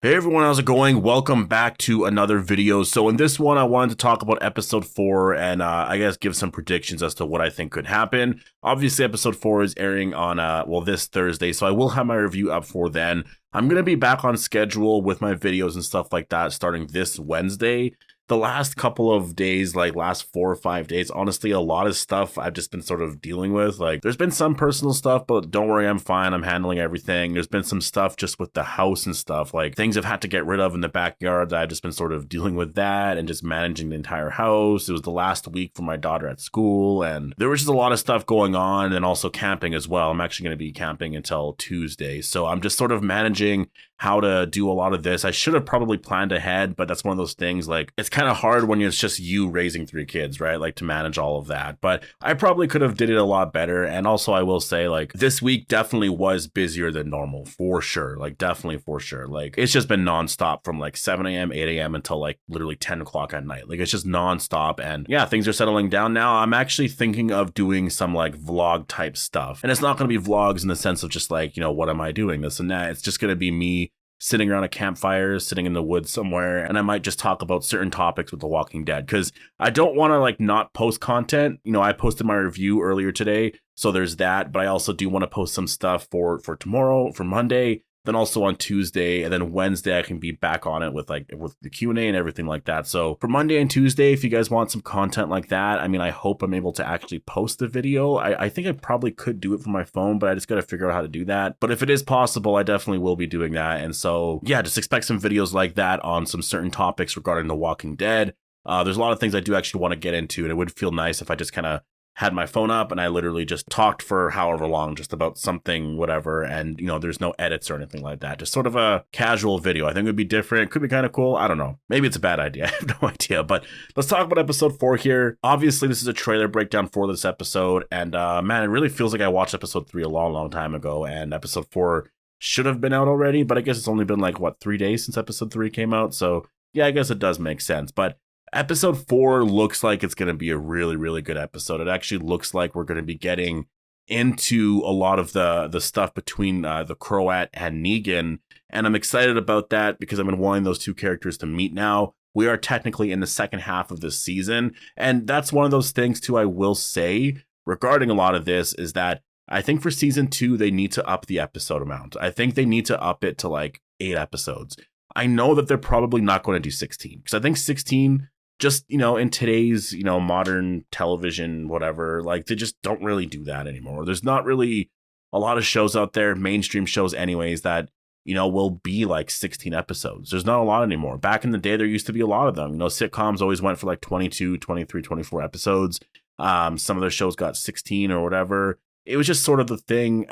Hey everyone, how's it going? Welcome back to another video. So in this one, I wanted to talk about episode 4 and I guess give some predictions as to what I think could happen. Obviously, episode 4 is airing on, this Thursday, so I will have my review up for then. I'm going to be back on schedule with my videos and stuff like that starting this Wednesday. The last couple of days, like last 4 or 5 days, honestly, a lot of stuff I've just been sort of dealing with. Like, there's been some personal stuff, but don't worry, I'm fine. I'm handling everything. There's been some stuff just with the house and stuff, like things I've had to get rid of in the backyard that I've just been sort of dealing with that and just managing the entire house. It was the last week for my daughter at school, and there was just a lot of stuff going on, and also camping as well. I'm actually going to be camping until Tuesday, so I'm just sort of managing how to do a lot of this. I should have probably planned ahead, but that's one of those things, like, it's kind of hard when it's just you raising 3 kids, right? Like, to manage all of that. But I probably could have did it a lot better. And also, I will say, like, this week definitely was busier than normal, for sure. Like, definitely for sure. Like, it's just been nonstop from like 7 a.m., 8 a.m. until like literally 10 o'clock at night. Like, it's just nonstop. And yeah, things are settling down now. I'm actually thinking of doing some like vlog type stuff. And it's not going to be vlogs in the sense of just like, what am I doing, this and that. It's just going to be me sitting around a campfire, sitting in the woods somewhere, and I might just talk about certain topics with The Walking Dead, because I don't want to like not post content. I posted my review earlier today, so there's that, but I also do want to post some stuff for tomorrow, for Monday, then also on Tuesday, and then Wednesday I can be back on it with the Q&A and everything like that. So for Monday and Tuesday, if you guys want some content like that, I hope I'm able to actually post the video. I think I probably could do it from my phone, but I just got to figure out how to do that. But if it is possible, I definitely will be doing that. And so yeah, just expect some videos like that on some certain topics regarding The Walking Dead. There's a lot of things I do actually want to get into, and it would feel nice if I just kind of had my phone up and I literally just talked for however long just about something, whatever, and there's no edits or anything like that. Just sort of a casual video. I think it would be different. Could be kind of cool. I don't know. Maybe it's a bad idea. I have no idea. But let's talk about episode 4 here. Obviously, this is a trailer breakdown for this episode, and man, it really feels like I watched episode 3 a long time ago, and episode 4 should have been out already, but I guess it's only been like 3 days since episode 3 came out. So yeah, I guess it does make sense. But episode 4 looks like it's going to be a really good episode. It actually looks like we're going to be getting into a lot of the stuff between the Croat and Negan, and I'm excited about that because I've been wanting those two characters to meet now. We are technically in the second half of this season, and that's one of those things too I will say regarding a lot of this is that I think for season 2 they need to up the episode amount. I think they need to up it to like 8 episodes. I know that they're probably not going to do 16 because I think 16 just, in today's, modern television, whatever, like they just don't really do that anymore. There's not really a lot of shows out there, mainstream shows anyways, that, will be like 16 episodes. There's not a lot anymore. Back in the day, there used to be a lot of them. Sitcoms always went for like 22, 23, 24 episodes. Some of their shows got 16 or whatever. It was just sort of the thing.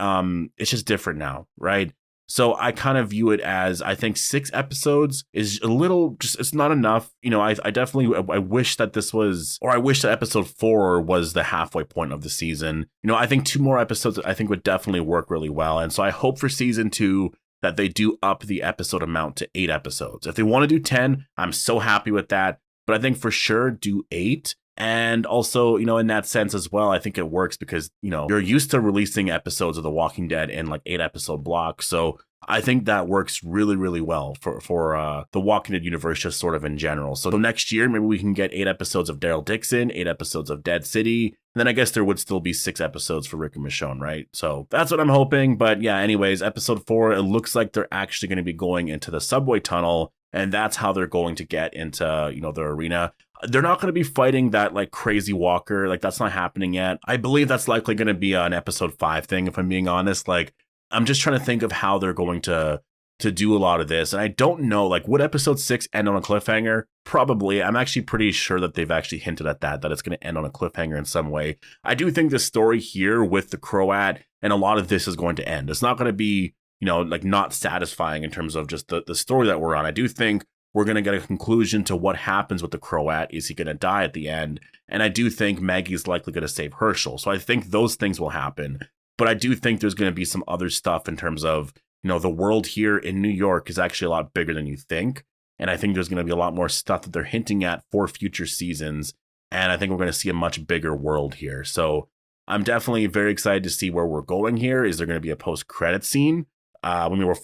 It's just different now, right? So I kind of view it as, I think 6 episodes is a little, just, it's not enough. I definitely, I wish that this was, or I wish that episode 4 was the halfway point of the season. I think 2 more episodes, I think would definitely work really well. And so I hope for season 2 that they do up the episode amount to 8 episodes. If they want to do 10, I'm so happy with that. But I think for sure do 8. And also, in that sense as well, I think it works because, you're used to releasing episodes of The Walking Dead in like 8 episode blocks. So I think that works really well for The Walking Dead universe, just sort of in general. So next year, maybe we can get 8 episodes of Daryl Dixon, 8 episodes of Dead City. And then I guess there would still be 6 episodes for Rick and Michonne, right? So that's what I'm hoping. But yeah, anyways, episode 4, it looks like they're actually going to be going into the subway tunnel. And that's how they're going to get into, the arena. They're not going to be fighting that like crazy walker. Like that's not happening yet. I believe that's likely going to be an episode 5 thing, if I'm being honest. Like I'm just trying to think of how they're going to do a lot of this. And I don't know, like would episode 6 end on a cliffhanger? Probably. I'm actually pretty sure that they've actually hinted at that it's going to end on a cliffhanger in some way. I do think the story here with the Croat and a lot of this is going to end. It's not going to be, like not satisfying in terms of just the story that we're on. I do think we're going to get a conclusion to what happens with the Croat. Is he going to die at the end? And I do think Maggie's likely going to save Herschel. So I think those things will happen. But I do think there's going to be some other stuff in terms of, the world here in New York is actually a lot bigger than you think. And I think there's going to be a lot more stuff that they're hinting at for future seasons. And I think we're going to see a much bigger world here. So I'm definitely very excited to see where we're going here. Is there going to be a post-credit scene?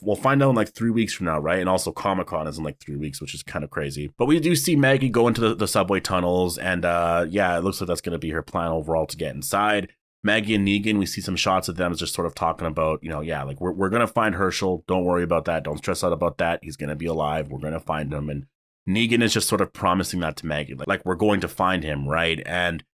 we'll find out in like 3 weeks from now, right? And also Comic-Con is in like 3 weeks, which is kind of crazy. But we do see Maggie go into the subway tunnels, and yeah, it looks like that's going to be her plan overall to get inside. Maggie and Negan, we see some shots of them just sort of talking about, yeah, like we're going to find Herschel. Don't worry about that. Don't stress out about that. He's going to be alive. We're going to find him. And Negan is just sort of promising that to Maggie. Like we're going to find him, right? And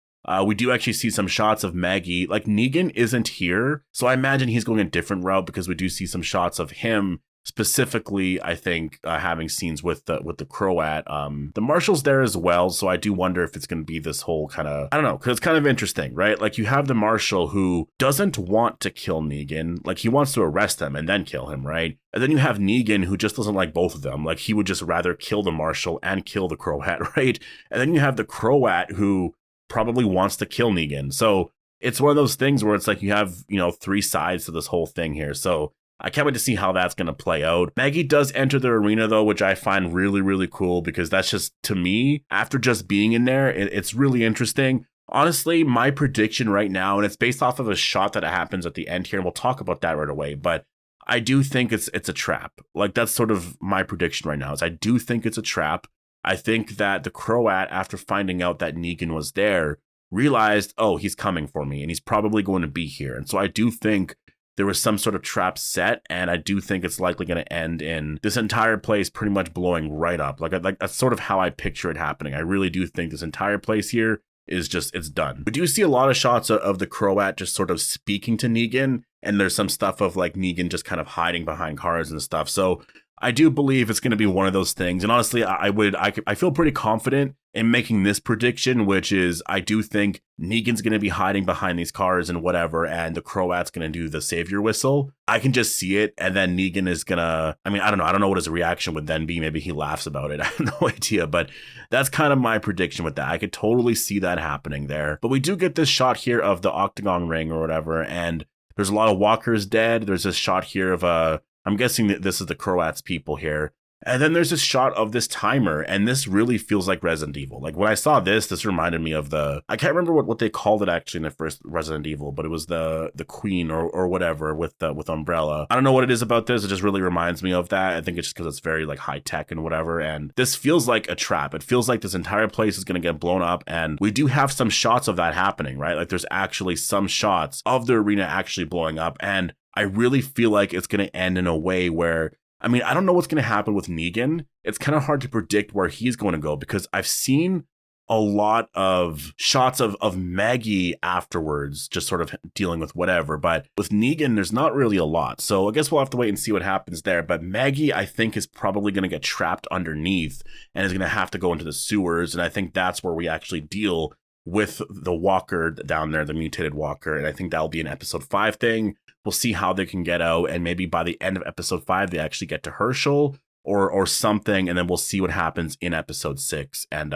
we do actually see some shots of Maggie. Like Negan isn't here, so I imagine he's going a different route because we do see some shots of him specifically. I think having scenes with the Croat. The Marshal's there as well, so I do wonder if it's going to be this whole kind of, I don't know, because it's kind of interesting, right? Like you have the Marshal who doesn't want to kill Negan, like he wants to arrest him and then kill him, right? And then you have Negan who just doesn't like both of them. Like he would just rather kill the Marshal and kill the Croat, right? And then you have the Croat who probably wants to kill Negan. So it's one of those things where it's like you have, 3 sides to this whole thing here. So I can't wait to see how that's going to play out. Maggie does enter the arena though, which I find really, really cool because that's just, to me, after just being in there, it's really interesting. Honestly, my prediction right now, and it's based off of a shot that happens at the end here, and we'll talk about that right away, but I do think it's a trap. Like that's sort of my prediction right now, is I do think it's a trap. I think that the Croat, after finding out that Negan was there, realized, oh, he's coming for me and he's probably going to be here. And so I do think there was some sort of trap set, and I do think it's likely going to end in this entire place pretty much blowing right up. Like that's sort of how I picture it happening. I really do think this entire place here is just, it's done. We do see a lot of shots of the Croat just sort of speaking to Negan, and there's some stuff of like Negan just kind of hiding behind cars and stuff. So I do believe it's going to be one of those things. And honestly, I feel pretty confident in making this prediction, which is I do think Negan's going to be hiding behind these cars and whatever, and the Croat's going to do the savior whistle. I can just see it. And then Negan is going to, I mean, I don't know. I don't know what his reaction would then be. Maybe he laughs about it. I have no idea. But that's kind of my prediction with that. I could totally see that happening there. But we do get this shot here of the octagon ring or whatever. And there's a lot of walkers dead. There's this shot here of I'm guessing that this is the Croats people here. And then there's this shot of this timer, and this really feels like Resident Evil. Like when I saw this reminded me of I can't remember what they called it actually in the first Resident Evil, but it was the Queen or whatever with Umbrella. I don't know what it is about this. It just really reminds me of that. I think it's just because it's very like high tech and whatever. And this feels like a trap. It feels like this entire place is going to get blown up. And we do have some shots of that happening, right? Like there's actually some shots of the arena actually blowing up. And I really feel like it's going to end in a way where, I mean, I don't know what's going to happen with Negan. It's kind of hard to predict where he's going to go because I've seen a lot of shots of Maggie afterwards, just sort of dealing with whatever. But with Negan, there's not really a lot. So I guess we'll have to wait and see what happens there. But Maggie, I think, is probably going to get trapped underneath and is going to have to go into the sewers. And I think that's where we actually deal with the walker down there, the mutated walker. And I think that'll be an episode 5 thing. We'll see how they can get out, and maybe by the end of episode 5, they actually get to Herschel or something, and then we'll see what happens in episode 6. And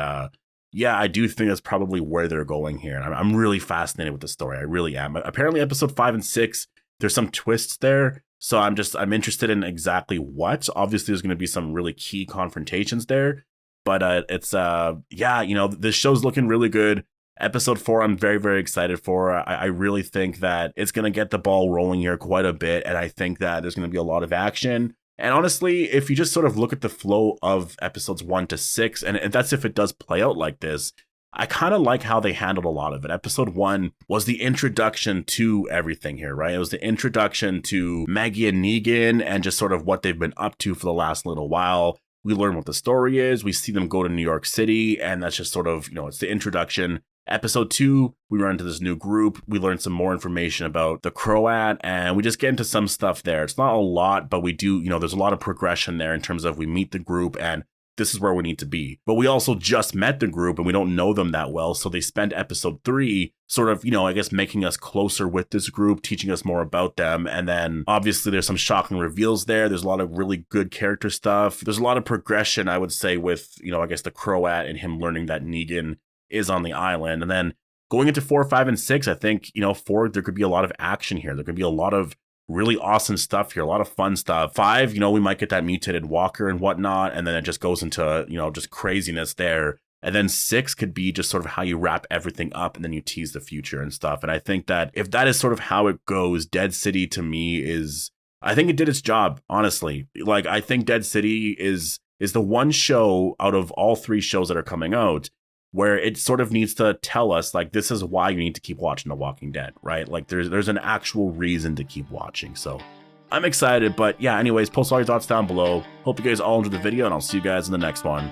yeah, I do think that's probably where they're going here. And I'm really fascinated with the story. I really am. Apparently, episode 5 and 6, there's some twists there. So I'm interested in exactly what. Obviously, there's going to be some really key confrontations there. But it's yeah, this show's looking really good. Episode 4, I'm very, very excited for. I really think that it's going to get the ball rolling here quite a bit. And I think that there's going to be a lot of action. And honestly, if you just sort of look at the flow of episodes 1 to 6, and that's if it does play out like this, I kind of like how they handled a lot of it. Episode 1 was the introduction to everything here, right? It was the introduction to Maggie and Negan and just sort of what they've been up to for the last little while. We learn what the story is. We see them go to New York City, and that's just sort of, it's the introduction. Episode 2, we run into this new group. We learn some more information about the Croat, and we just get into some stuff there. It's not a lot, but we do, there's a lot of progression there in terms of we meet the group, and this is where we need to be. But we also just met the group, and we don't know them that well, so they spend episode 3 sort of, I guess making us closer with this group, teaching us more about them. And then obviously there's some shocking reveals there. There's a lot of really good character stuff. There's a lot of progression, I would say, with, I guess the Croat and him learning that Negan is on the island. And then going into 4, 5, and 6, I think, 4, there could be a lot of action here. There could be a lot of really awesome stuff here, a lot of fun stuff. 5, we might get that mutated walker and whatnot, and then it just goes into, just craziness there. And then 6 could be just sort of how you wrap everything up and then you tease the future and stuff. And I think that if that is sort of how it goes, Dead City to me is I think it did its job, honestly. Like, I think Dead City is the one show out of all 3 shows that are coming out where it sort of needs to tell us, like, this is why you need to keep watching The Walking Dead, right? Like, there's an actual reason to keep watching. So I'm excited, but yeah, anyways, post all your thoughts down below. Hope you guys all enjoyed the video, and I'll see you guys in the next one.